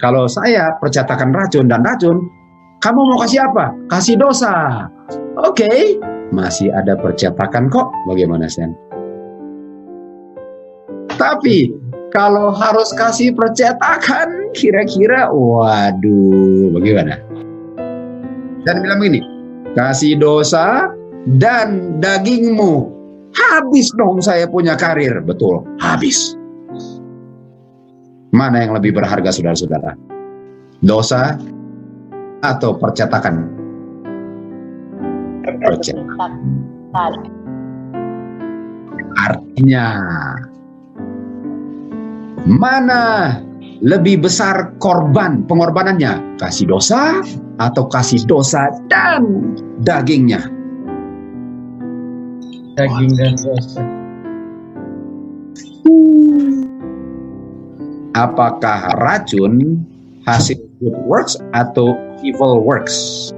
Kalau saya percetakan racun dan racun, kamu mau kasih apa? Kasih dosa. Oke, masih ada percetakan kok. Bagaimana, Sen? Tapi kalau harus kasih percetakan, kira-kira, waduh, bagaimana? Dan bilang begini, kasih dosa dan dagingmu. Habis dong saya punya karir. Betul, habis. Mana yang lebih berharga, saudara-saudara? Dosa atau percetakan? Percetakan. Artinya, mana lebih besar pengorbanannya? Kasih dosa atau kasih dosa dan dagingnya? Daging dan dosa. Apakah racun hasil good works atau evil works?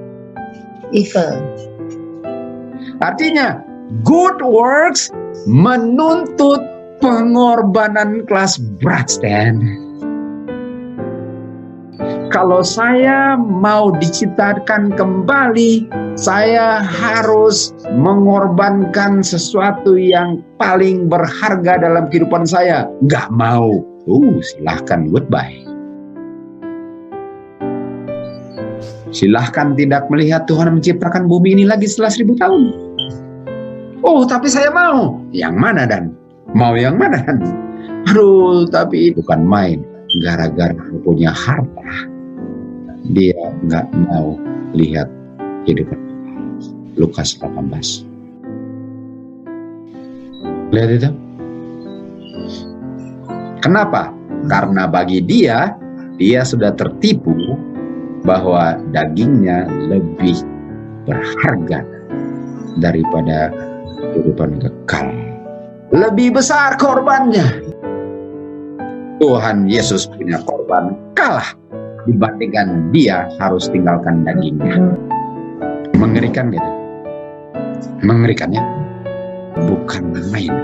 Evil. Artinya, good works menuntut pengorbanan kelas berat, Stan. Kalau saya mau diciptakan kembali, saya harus mengorbankan sesuatu yang paling berharga dalam kehidupan saya. Nggak mau. Silahkan, goodbye. Silahkan tidak melihat Tuhan menciptakan bumi ini lagi setelah 1000 tahun. Tapi saya mau. Yang mana, Dan? Mau yang mana, Dan? Aduh, tapi bukan main. Gara-gara punya harta, dia nggak mau lihat kehidupan. Lukas 18. Lihat itu. Kenapa? Karena bagi dia sudah tertipu bahwa dagingnya lebih berharga daripada kehidupan kekal. Lebih besar korbannya. Tuhan Yesus punya korban kalah dibandingkan dia harus tinggalkan dagingnya. Mengerikan gitu. Mengerikan ya. Bukan main.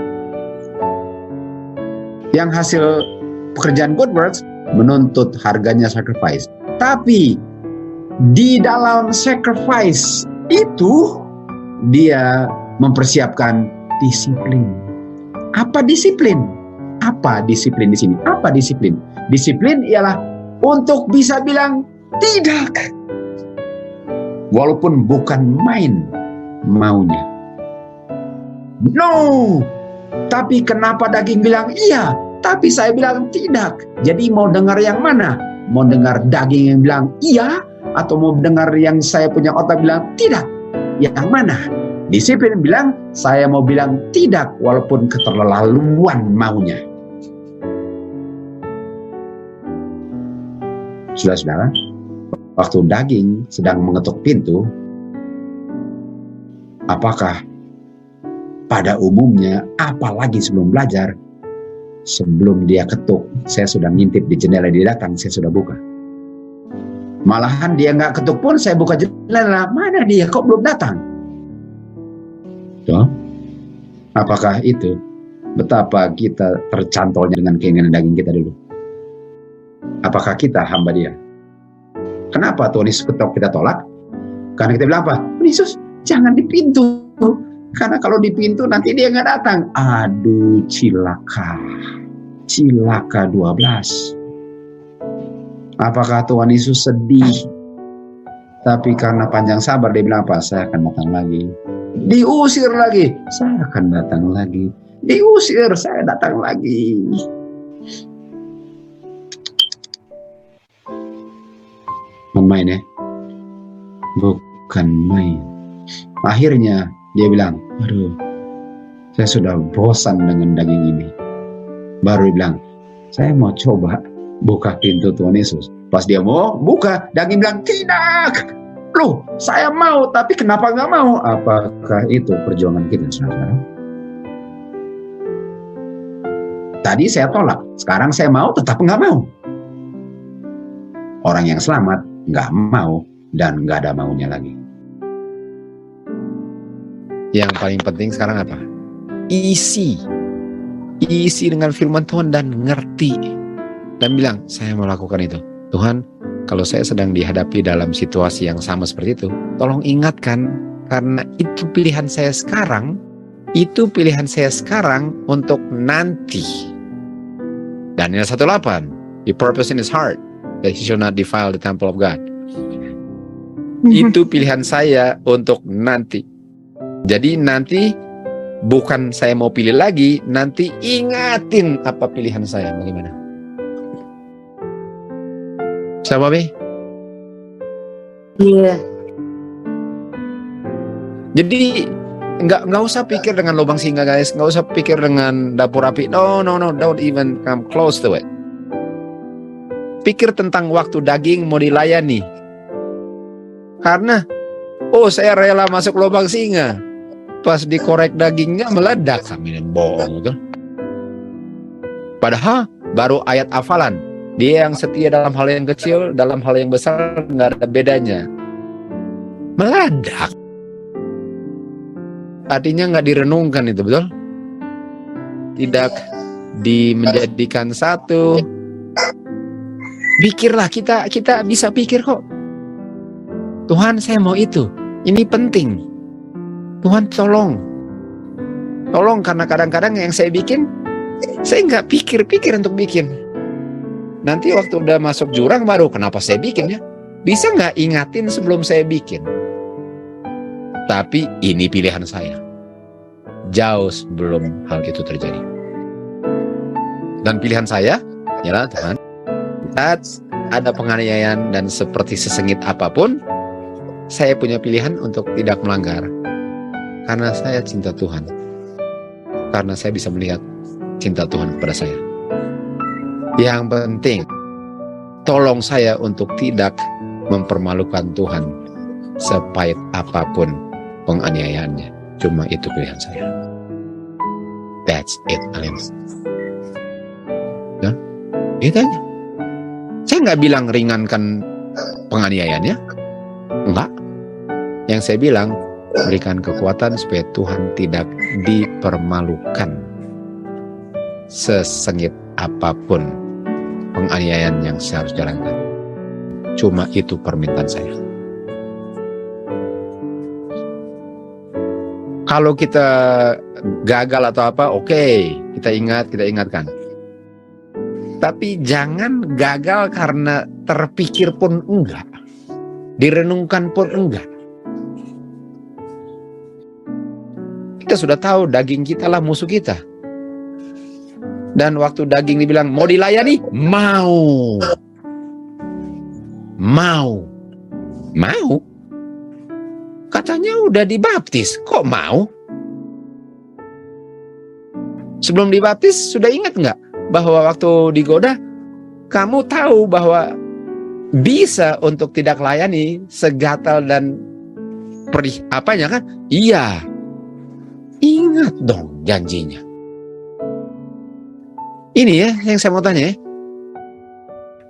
Yang hasil pekerjaan good works menuntut harganya sacrifice. Tapi di dalam sacrifice itu dia mempersiapkan disiplin. Apa disiplin? Apa disiplin di sini? Apa disiplin? Disiplin ialah untuk bisa bilang tidak. Walaupun bukan main maunya. No. Tapi kenapa daging bilang iya, tapi saya bilang tidak? Jadi mau dengar yang mana? Mau dengar daging yang bilang iya, atau mau dengar yang saya punya otak bilang tidak? Yang mana? Disiplin bilang, saya mau bilang tidak, walaupun keterlaluan maunya. Saudara-saudara, waktu daging sedang mengetuk pintu, apakah pada umumnya, apalagi sebelum belajar, sebelum dia ketuk, saya sudah ngintip di jendela, dia datang, saya sudah buka. Malahan dia nggak ketuk pun, saya buka jendela, mana dia, kok belum datang? Tuh. Apakah itu betapa kita tercantolnya dengan keinginan daging kita dulu? Apakah kita hamba dia? Kenapa Tuhan Yesus ketok kita tolak? Karena kita bilang apa? Tuhan Yesus, jangan di pintu. Karena kalau di pintu nanti dia nggak datang. Aduh, cilaka. Cilaka 12. Apakah Tuhan Yesus sedih? Tapi karena panjang sabar dia bilang apa? Saya akan datang lagi. Diusir lagi. Saya akan datang lagi. Diusir, saya datang lagi. Main ya? Bukan main. Akhirnya dia bilang, aduh, saya sudah bosan dengan daging ini. Baru dia bilang, saya mau coba buka pintu Tuhan Yesus. Pas dia mau buka, daging bilang, tidak. Loh, saya mau, tapi kenapa nggak mau? Apakah itu perjuangan kita, saudara? Tadi saya tolak, sekarang saya mau, tetap nggak mau. Orang yang selamat nggak mau dan nggak ada maunya lagi. Yang paling penting sekarang apa? Isi dengan firman Tuhan dan ngerti. Dan bilang, saya mau lakukan itu. Tuhan, kalau saya sedang dihadapi dalam situasi yang sama seperti itu, tolong ingatkan, karena itu pilihan saya sekarang, untuk nanti. Daniel 1:8, He purpose in his heart that he shall not defile the temple of God. Itu pilihan saya untuk nanti. Jadi nanti bukan saya mau pilih lagi, nanti ingatin apa pilihan saya, bagaimana? Sama Be? Iya. Jadi nggak usah pikir dengan lubang singa, guys. Nggak usah pikir dengan dapur api. No, don't even come close to it. Pikir tentang waktu daging mau dilayani. Karena, saya rela masuk lubang singa. Pas dikorek dagingnya meledak. Sambil bohong, betul. Padahal baru ayat hafalan. Dia yang setia dalam hal yang kecil, dalam hal yang besar nggak ada bedanya. Meledak. Artinya nggak direnungkan itu, betul? Tidak menjadikan satu. Pikirlah, kita bisa pikir kok. Tuhan, saya mau itu. Ini penting. Tuhan, tolong. Tolong, karena kadang-kadang yang saya bikin, saya nggak pikir untuk bikin. Nanti waktu udah masuk jurang baru, kenapa saya bikin ya? Bisa nggak ingatin sebelum saya bikin? Tapi ini pilihan saya. Jauh sebelum hal itu terjadi. Dan pilihan saya, yalah Tuhan, saat ada penganiayaan dan seperti sesengit apapun, saya punya pilihan untuk tidak melanggar. Karena saya cinta Tuhan. Karena saya bisa melihat cinta Tuhan kepada saya. Yang penting, tolong saya untuk tidak mempermalukan Tuhan sepahit apapun penganiayaannya. Cuma itu pilihan saya. That's it, Alim. Nah, itu aja. Saya nggak bilang ringankan penganiayaannya. Enggak. Yang saya bilang, berikan kekuatan supaya Tuhan tidak dipermalukan sesengit apapun penganiayaan yang saya harus jalankan. Cuma itu permintaan saya. Kalau kita gagal atau apa, oke, kita ingatkan. Tapi jangan gagal karena terpikir pun enggak, direnungkan pun enggak. Kita sudah tahu daging kita lah musuh kita. Dan waktu daging dibilang mau dilayani, mau. Katanya udah dibaptis, kok mau? Sebelum dibaptis sudah ingat nggak bahwa waktu digoda, kamu tahu bahwa bisa untuk tidak layani segatal dan perih apanya kan? Iya. Ingat dong janjinya. Ini ya yang saya mau tanya ya.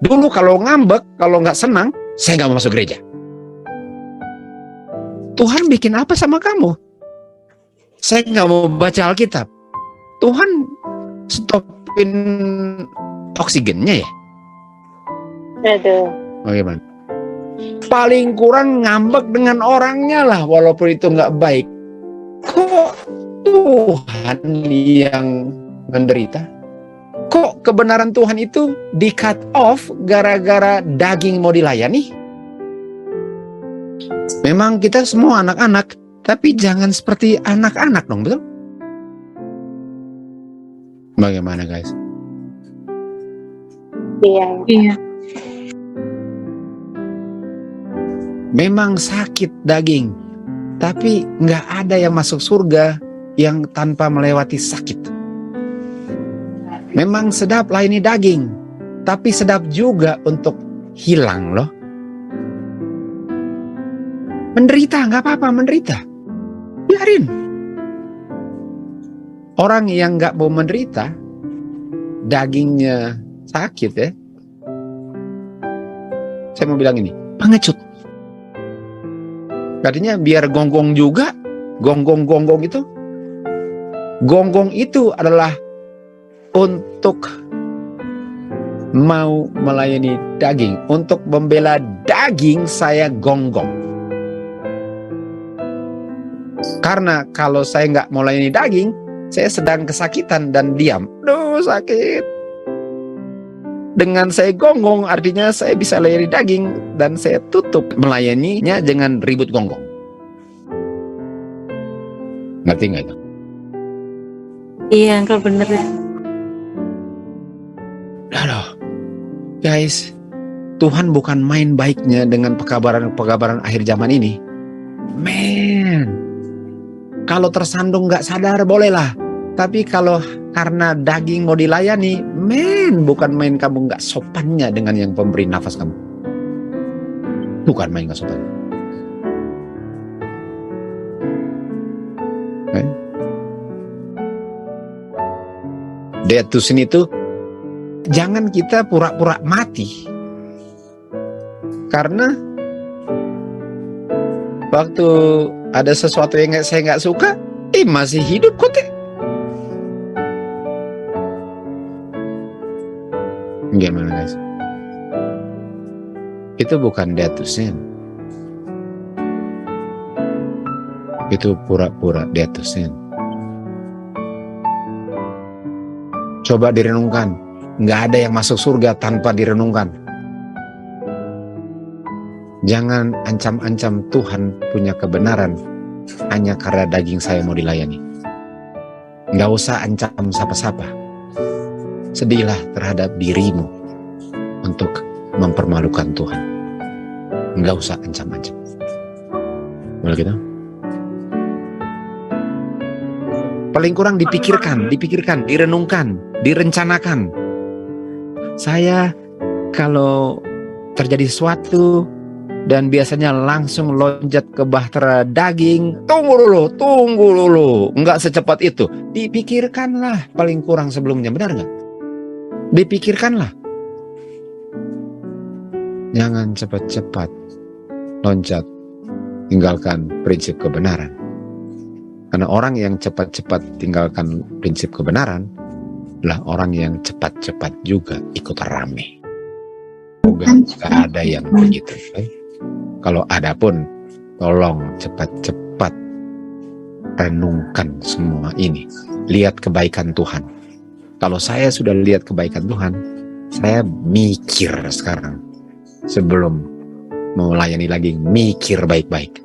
Dulu kalau ngambek, kalau nggak senang, saya nggak mau masuk gereja. Tuhan bikin apa sama kamu? Saya nggak mau baca Alkitab. Tuhan stopin oksigennya ya? Aduh. Bagaimana? Paling kurang ngambek dengan orangnya lah, walaupun itu nggak baik. Kok Tuhan yang menderita? Kok kebenaran Tuhan itu di cut off gara-gara daging mau dilayani? Memang kita semua anak-anak, tapi jangan seperti anak-anak dong, betul? Bagaimana guys? Iya. Memang sakit daging, tapi nggak ada yang masuk surga yang tanpa melewati sakit. Memang sedap layani daging, tapi sedap juga untuk hilang loh. Menderita, nggak apa-apa menderita. Biarin. Orang yang nggak mau menderita, dagingnya sakit ya. Saya mau bilang ini, pengecut. Artinya biar gonggong juga, gonggong itu. Gonggong itu adalah untuk mau melayani daging. Untuk membela daging saya gonggong. Karena kalau saya nggak mau melayani daging, saya sedang kesakitan dan diam. Duh, sakit. Dengan saya gonggong artinya saya bisa layani daging dan saya tutup melayaninya dengan ribut gonggong. Ngerti nggak itu? Iya, Uncle, bener ya. Aduh, guys, Tuhan bukan main baiknya dengan pekabaran akhir zaman ini. Man, kalau tersandung nggak sadar bolehlah. Tapi kalau karena daging mau dilayani, men, bukan main kamu nggak sopannya dengan yang pemberi nafas kamu. Bukan main nggak sopan. Okay. Detusin itu, jangan kita pura-pura mati. Karena waktu ada sesuatu yang saya nggak suka, masih hidup kok teh. Gimana guys? Itu bukan death to sin. Itu pura-pura death to sin. Coba direnungkan. Nggak ada yang masuk surga tanpa direnungkan. Jangan ancam-ancam Tuhan punya kebenaran hanya karena daging saya mau dilayani. Nggak usah ancam siapa-siapa. Sedihlah terhadap dirimu untuk mempermalukan Tuhan. Nggak usah ancam-ancam. Boleh gitu? Paling kurang dipikirkan, direnungkan, direncanakan. Saya kalau terjadi sesuatu dan biasanya langsung loncat ke bahtera daging, tunggu dulu, nggak secepat itu. Dipikirkanlah paling kurang sebelumnya, benar nggak? Dipikirkanlah. Jangan cepat-cepat loncat tinggalkan prinsip kebenaran. Karena orang yang cepat-cepat tinggalkan prinsip kebenaran adalah orang yang cepat-cepat juga ikut rame. Gak ada yang begitu. Kalau ada pun, tolong cepat-cepat renungkan semua ini. Lihat kebaikan Tuhan. Kalau saya sudah lihat kebaikan Tuhan, saya mikir sekarang. Sebelum melayani lagi, mikir baik-baik.